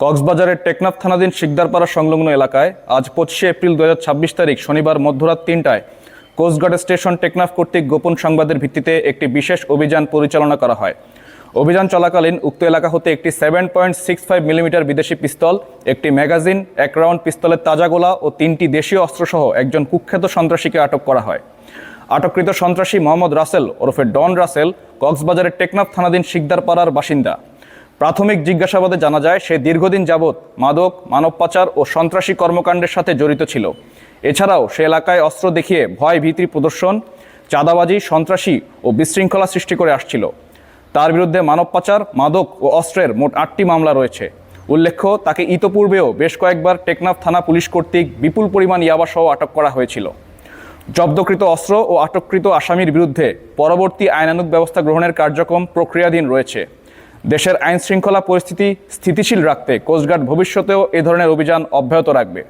কক্সবাজারের টেকনাফ থানাধীন শিকদারপাড়া সংলগ্ন এলাকায় আজ 25শে এপ্রিল 2026 তারিখ শনিবার মধ্যরাত 3টায় কোস্টগার্ড স্টেশন টেকনাফ কর্তৃক গোপন সংবাদের ভিত্তিতে একটি বিশেষ অভিযান পরিচালনা করা হয়। অভিযান চলাকালীন উক্ত এলাকা হতে একটি 7.65 মিলিমিটার বিদেশি পিস্তল, একটি ম্যাগাজিন, 1 রাউন্ড পিস্তলের তাজা গোলা ও 3টি দেশীয় অস্ত্রসহ একজন কুখ্যাত সন্ত্রাসীকে আটক করা হয়। আটককৃত সন্ত্রাসী মোহাম্মদ রাসেল ওরফে ডন রাসেল কক্সবাজারের টেকনাফ থানাধীন শিকদারপাড়ার বাসিন্দা। প্রাথমিক জিজ্ঞাসাবাদে জানা যায় সে দীর্ঘদিন যাবৎ মাদক, মানব পাচার ও সন্ত্রাসী কর্মকাণ্ডের সাথে জড়িত ছিল। এছাড়াও সে এলাকায় অস্ত্র দেখিয়ে ভয় ভীতি প্রদর্শন, চাঁদাবাজি, সন্ত্রাসী ও বিশৃঙ্খলা সৃষ্টি করে আসছিল। তার বিরুদ্ধে মানব পাচার, মাদক ও অস্ত্রের মোট 8টি মামলা রয়েছে। উল্লেখ্য, তাকে ইতোপূর্বেও বেশ কয়েকবার টেকনাফ থানা পুলিশ কর্তৃক বিপুল পরিমাণ ইয়াবাসহ আটক করা হয়েছিল। জব্দকৃত অস্ত্র ও আটককৃত আসামির বিরুদ্ধে পরবর্তী আইনানুগ ব্যবস্থা গ্রহণের কার্যক্রম প্রক্রিয়াধীন রয়েছে। দেশের আইন শৃঙ্খলা পরিস্থিতি স্থিতিশীল রাখতে কোস্টগার্ড ভবিষ্যতেও এ ধরনের অভিযান অব্যাহত রাখবে।